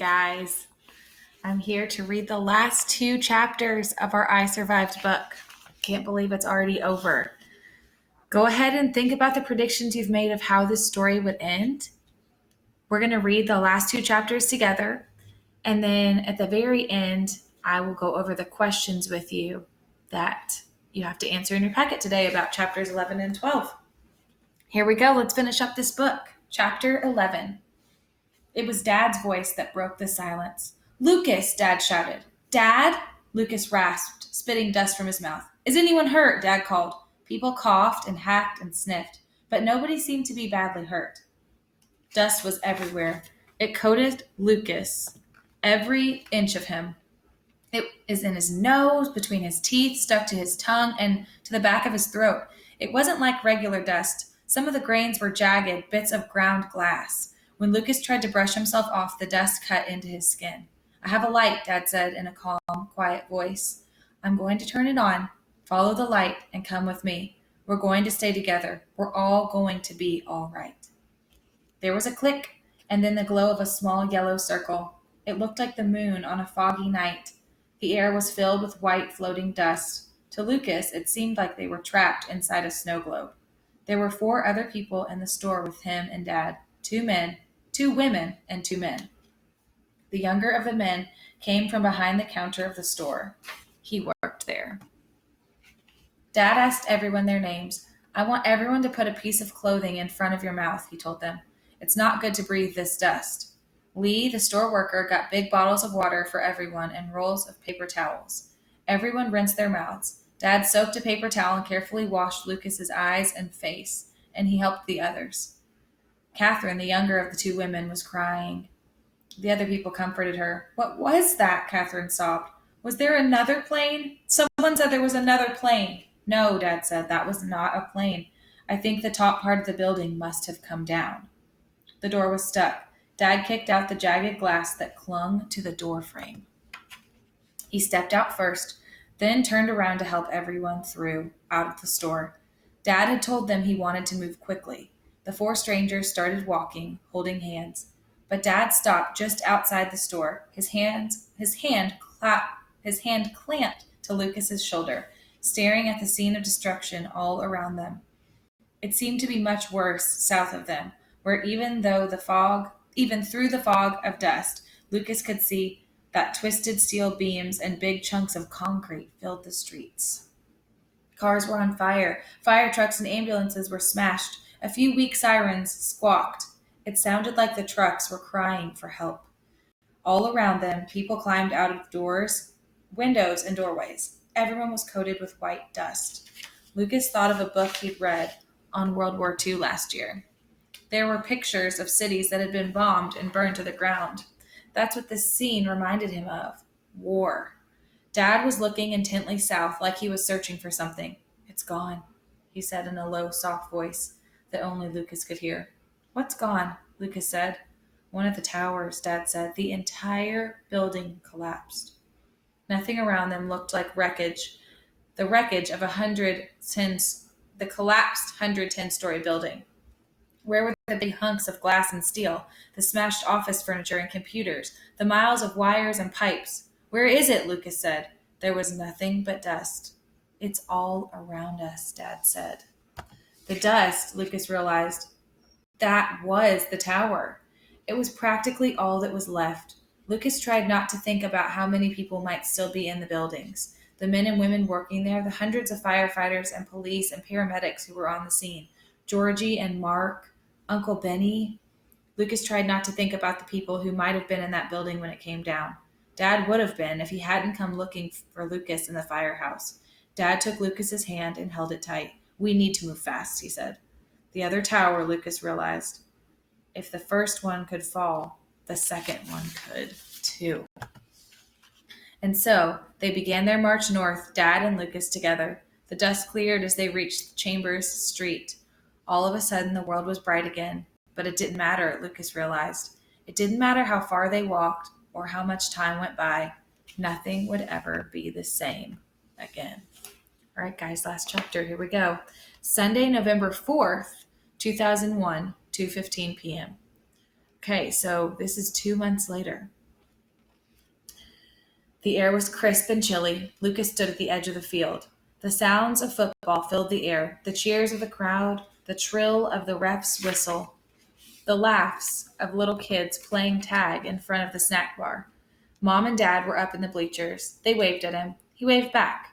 guys. I'm here to read the last 2 chapters of our I Survived book. Can't believe it's already over. Go ahead and think about the predictions you've made of how this story would end. We're going to read the last 2 chapters together, and then at the very end, I will go over the questions with you that you have to answer in your packet today about chapters 11 and 12. Here we go. Let's finish up this book. Chapter 11. It was Dad's voice that broke the silence. "Lucas!" Dad shouted. "Dad?" Lucas rasped, spitting dust from his mouth. "Is anyone hurt?" Dad called. People coughed and hacked and sniffed, but nobody seemed to be badly hurt. Dust was everywhere. It coated Lucas, every inch of him. It is in his nose, between his teeth, stuck to his tongue, and to the back of his throat. It wasn't like regular dust. Some of the grains were jagged, bits of ground glass. When Lucas tried to brush himself off, the dust cut into his skin. "I have a light," Dad said in a calm, quiet voice. "I'm going to turn it on. Follow the light and come with me. We're going to stay together. We're all going to be all right." There was a click, and then the glow of a small yellow circle. It looked like the moon on a foggy night. The air was filled with white floating dust. To Lucas, it seemed like they were trapped inside a snow globe. There were 4 other people in the store with him and Dad, 2 men, 2 women, and 2 men. The younger of the men came from behind the counter of the store. He worked there. Dad asked everyone their names. "I want everyone to put a piece of clothing in front of your mouth," he told them. "It's not good to breathe this dust." Lee, the store worker, got big bottles of water for everyone and rolls of paper towels. Everyone rinsed their mouths. Dad soaked a paper towel and carefully washed Lucas's eyes and face, and he helped the others. Catherine, the younger of the 2 women, was crying. The other people comforted her. "What was that?" Catherine sobbed. "Was there another plane? Someone said there was another plane." "No," Dad said, "that was not a plane. I think the top part of the building must have come down." The door was stuck. Dad kicked out the jagged glass that clung to the door frame. He stepped out first, then turned around to help everyone through, out of the store. Dad had told them he wanted to move quickly. The 4 strangers started walking, holding hands. But Dad stopped just outside the store. His hand clamped to Lucas's shoulder, staring at the scene of destruction all around them. It seemed to be much worse south of them, where even through the fog of dust, Lucas could see that twisted steel beams and big chunks of concrete filled the streets. Cars were on fire. Fire trucks and ambulances were smashed. A few weak sirens squawked. It sounded like the trucks were crying for help. All around them, people climbed out of doors, windows, and doorways. Everyone was coated with white dust. Lucas thought of a book he'd read on World War II last year. There were pictures of cities that had been bombed and burned to the ground. That's what this scene reminded him of. War. Dad was looking intently south, like he was searching for something. "It's gone," he said in a low, soft voice that only Lucas could hear. "What's gone?" Lucas said. "One of the towers," Dad said. "The entire building collapsed." Nothing around them looked like wreckage. The wreckage of the collapsed 110-story building. Where were the big hunks of glass and steel, the smashed office furniture and computers, the miles of wires and pipes? "Where is it?" Lucas said. There was nothing but dust. "It's all around us," Dad said. The dust, Lucas realized, that was the tower. It was practically all that was left. Lucas tried not to think about how many people might still be in the buildings. The men and women working there, the hundreds of firefighters and police and paramedics who were on the scene. Georgie and Mark, Uncle Benny. Lucas tried not to think about the people who might have been in that building when it came down. Dad would have been if he hadn't come looking for Lucas in the firehouse. Dad took Lucas's hand and held it tight. "We need to move fast," he said. The other tower, Lucas realized. If the first one could fall, the second one could too. And so they began their march north, Dad and Lucas together. The dust cleared as they reached Chambers Street. All of a sudden, the world was bright again. But it didn't matter, Lucas realized. It didn't matter how far they walked or how much time went by. Nothing would ever be the same again. All right, guys, last chapter. Here we go. Sunday, November 4th, 2001, 2:15 p.m. Okay, so this is 2 months later. The air was crisp and chilly. Lucas stood at the edge of the field. The sounds of football filled the air, the cheers of the crowd, the trill of the ref's whistle, the laughs of little kids playing tag in front of the snack bar. Mom and Dad were up in the bleachers. They waved at him. He waved back.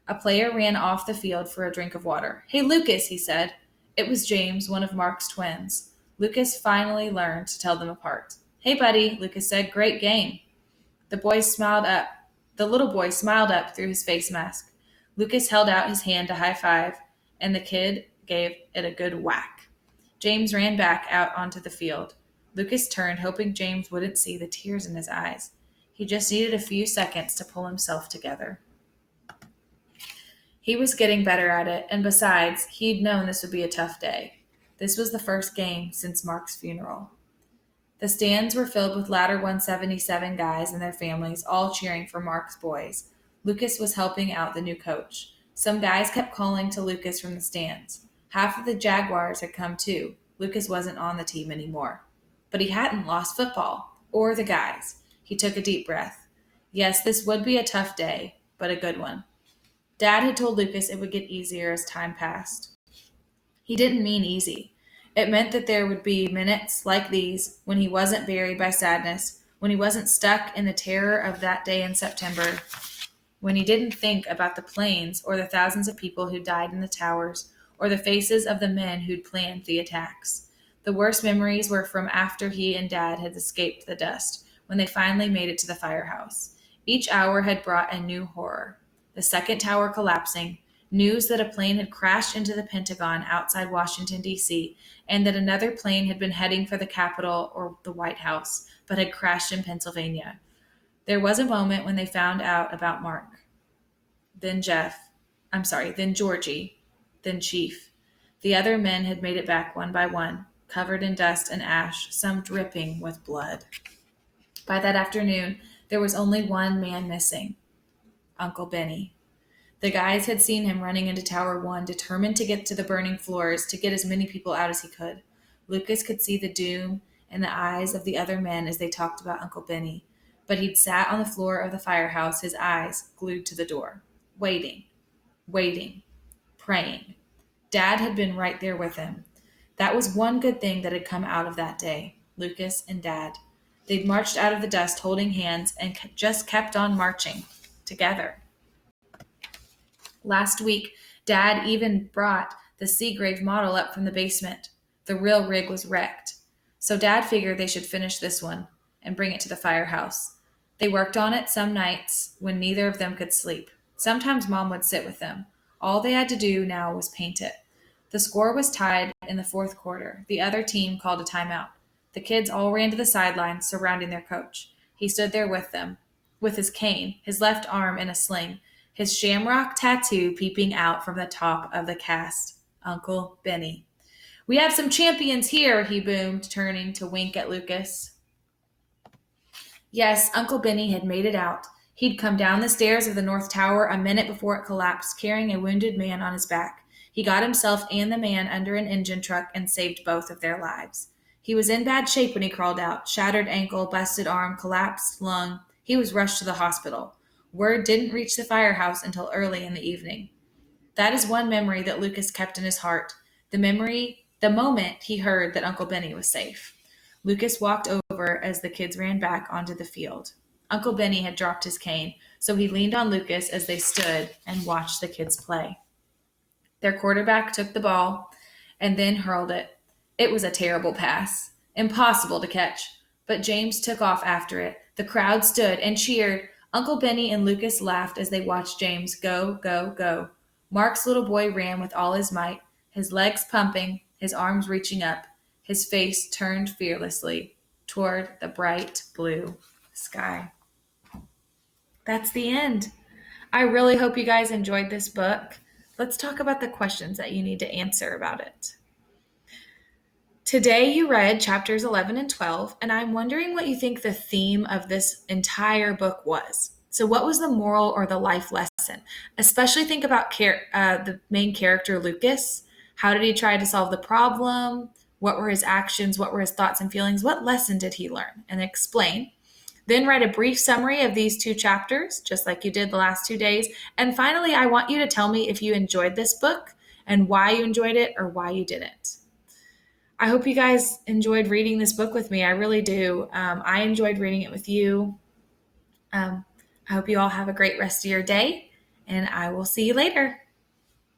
A player ran off the field for a drink of water. "Hey, Lucas," he said. It was James, one of Mark's twins. Lucas finally learned to tell them apart. "Hey, buddy," Lucas said. "Great game." The boy smiled up. The little boy smiled up through his face mask. Lucas held out his hand to high five, and the kid gave it a good whack. James ran back out onto the field. Lucas turned, hoping James wouldn't see the tears in his eyes. He just needed a few seconds to pull himself together. He was getting better at it, and besides, he'd known this would be a tough day. This was the first game since Mark's funeral. The stands were filled with Ladder 177 guys and their families, all cheering for Mark's boys. Lucas was helping out the new coach. Some guys kept calling to Lucas from the stands. Half of the Jaguars had come too. Lucas wasn't on the team anymore. But he hadn't lost football, or the guys. He took a deep breath. Yes, this would be a tough day, but a good one. Dad had told Lucas it would get easier as time passed. He didn't mean easy. It meant that there would be minutes like these when he wasn't buried by sadness, when he wasn't stuck in the terror of that day in September, when he didn't think about the planes or the thousands of people who died in the towers or the faces of the men who'd planned the attacks. The worst memories were from after he and Dad had escaped the dust, when they finally made it to the firehouse. Each hour had brought a new horror. The second tower collapsing, news that a plane had crashed into the Pentagon outside Washington, D.C., and that another plane had been heading for the Capitol or the White House, but had crashed in Pennsylvania. There was a moment when they found out about Mark. Then Georgie, then Chief. The other men had made it back one by one, covered in dust and ash, some dripping with blood. By that afternoon, there was only one man missing, Uncle Benny. The guys had seen him running into Tower 1, determined to get to the burning floors, to get as many people out as he could. Lucas could see the doom in the eyes of the other men as they talked about Uncle Benny, but he'd sat on the floor of the firehouse, his eyes glued to the door, waiting, praying. Dad had been right there with him. That was one good thing that had come out of that day, Lucas and Dad. They'd marched out of the dust holding hands and just kept on marching together. Last week, Dad even brought the Seagrave model up from the basement. The real rig was wrecked. So Dad figured they should finish this one and bring it to the firehouse. They worked on it some nights when neither of them could sleep. Sometimes Mom would sit with them. All they had to do now was paint it. The score was tied in the fourth quarter. The other team called a timeout. The kids all ran to the sidelines, surrounding their coach. He stood there with them, with his cane, his left arm in a sling, his shamrock tattoo peeping out from the top of the cast. Uncle Benny. "We have some champions here," he boomed, turning to wink at Lucas. Yes, Uncle Benny had made it out. He'd come down the stairs of the North Tower a minute before it collapsed, carrying a wounded man on his back. He got himself and the man under an engine truck and saved both of their lives. He was in bad shape when he crawled out. Shattered ankle, busted arm, collapsed lung. He was rushed to the hospital. Word didn't reach the firehouse until early in the evening. That is one memory that Lucas kept in his heart. The moment he heard that Uncle Benny was safe. Lucas walked over as the kids ran back onto the field. Uncle Benny had dropped his cane, so he leaned on Lucas as they stood and watched the kids play. Their quarterback took the ball and then hurled it. It was a terrible pass, impossible to catch, but James took off after it. The crowd stood and cheered. Uncle Benny and Lucas laughed as they watched James go, go, go. Mark's little boy ran with all his might, his legs pumping, his arms reaching up, his face turned fearlessly toward the bright blue sky. That's the end. I really hope you guys enjoyed this book. Let's talk about the questions that you need to answer about it. Today you read chapters 11 and 12, and I'm wondering what you think the theme of this entire book was. So what was the moral or the life lesson? Especially think about the main character, Lucas. How did he try to solve the problem? What were his actions? What were his thoughts and feelings? What lesson did he learn? And explain. Then write a brief summary of these 2 chapters, just like you did the last 2 days. And finally, I want you to tell me if you enjoyed this book and why you enjoyed it or why you didn't. I hope you guys enjoyed reading this book with me. I really do. I enjoyed reading it with you. I hope you all have a great rest of your day, and I will see you later.